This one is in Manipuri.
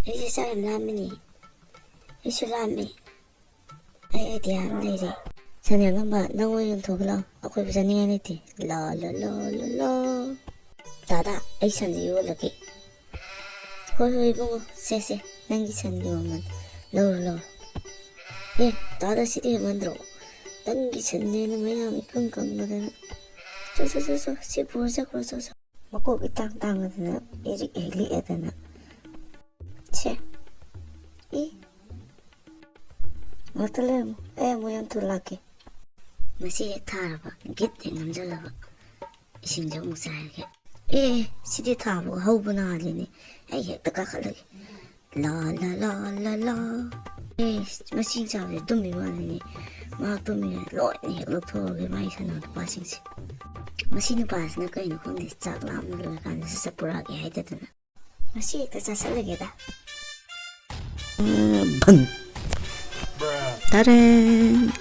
ꯑꯩꯁꯦ ꯆꯥꯛ ꯌꯥꯝ ꯂꯥꯝꯃꯤꯅꯤ. ꯑꯩꯁꯨ ꯂꯥꯝꯃꯤ. ꯑꯩ ꯑꯥꯏꯗꯤꯌꯥ ꯑꯃ ꯂꯩꯔꯦ. ꯁꯟꯌꯦꯡꯉꯝꯕ ꯅꯪ ꯑꯣꯏꯅ ꯌꯣꯟꯊꯣꯛꯑꯒ ꯂꯥꯛꯑꯣ. ꯑꯩꯈꯣꯏꯕꯨ ꯆꯥꯅꯤꯡꯉꯥꯏ ꯂꯩꯇꯦ. ꯂꯥ ꯂꯥ ꯂꯥ ꯂꯥ ꯂꯥ. ꯗꯥꯗꯥ ꯑꯩ ꯁꯟꯁꯦ ꯌꯣꯜꯂꯒꯦ. ꯍꯣꯏ ꯍꯣꯏ ꯏꯕꯨꯡꯉꯣ. ꯁꯦ ꯅꯪꯒꯤ ꯁꯟꯒꯤ ꯃꯃꯜ ꯂꯧꯔꯣ. ꯗꯥꯗꯥ ꯁꯤꯗꯤ ꯍꯦꯟꯃꯟꯗ꯭ꯔꯣ? ꯅꯪꯒꯤ ꯁꯟꯅꯦꯅ ꯃꯌꯥꯝ ꯏꯀꯪ ꯀꯪꯕꯗꯅ. ꯁꯤ ꯄꯨꯔ ꯆꯠꯈ꯭ꯔꯣ. ꯃꯀꯣꯛ ꯏꯇꯥꯡ ꯇꯥꯡꯉꯗꯅ ꯏꯔꯤꯛ ꯍꯦꯛ ꯂꯤꯛꯑꯗꯅ. ꯉꯥꯛꯇ ꯂꯩꯔꯝꯃꯨ. ꯑꯩ ꯑꯃꯨꯛ ꯌꯥꯝ ꯊꯨꯅ ꯂꯥꯛꯀꯦ. ꯃꯁꯤ ꯍꯦꯛ ꯊꯥꯔꯕ ꯒꯤꯠ ꯍꯦꯛ ꯅꯝꯁꯤꯜꯂꯕ ꯏꯁꯤꯡꯁꯨ ꯑꯃꯨꯛ ꯆꯥꯏꯔꯒꯦ. ꯁꯤꯗꯤ ꯊꯥꯕ ꯍꯧꯕꯅ ꯍꯥꯜꯂꯤꯅꯦ. ꯑꯩ ꯍꯦꯛꯇ ꯀꯥꯈꯠꯂꯒꯦ. ꯂꯥ ꯂꯥ ꯂꯥ ꯂꯥ ꯂꯥ. ꯃꯁꯤ ꯆꯥꯕꯁꯦ ꯇꯨꯝꯃꯤ ꯃꯥꯜꯂꯤꯅꯦ. ꯃꯍꯥꯛ ꯇꯨꯝꯃꯤꯉꯩ ꯂꯣꯏꯅ ꯍꯦꯛ ꯂꯧꯊꯣꯛꯑꯒꯦ ꯃꯥꯒꯤ ꯁꯟꯅꯥꯎ ꯅꯨꯄꯥꯁꯤꯡꯁꯦ. ꯃꯁꯤ ꯅꯨꯄꯥꯁꯤꯅ ꯀꯩꯅꯣ ꯈꯪꯗꯦ, ꯆꯥꯛ ꯂꯥꯝꯅ ꯂꯣꯏꯔꯀꯥꯟꯗ ꯄꯨꯔꯛꯑꯒꯦ ꯍꯥꯏꯗꯗꯅ. ꯃꯁꯤ ꯍꯦꯛꯇ ꯆꯥꯁꯤꯜꯂꯒꯦꯗ. ꯚꯪ. ꯇꯥꯔꯦꯟ.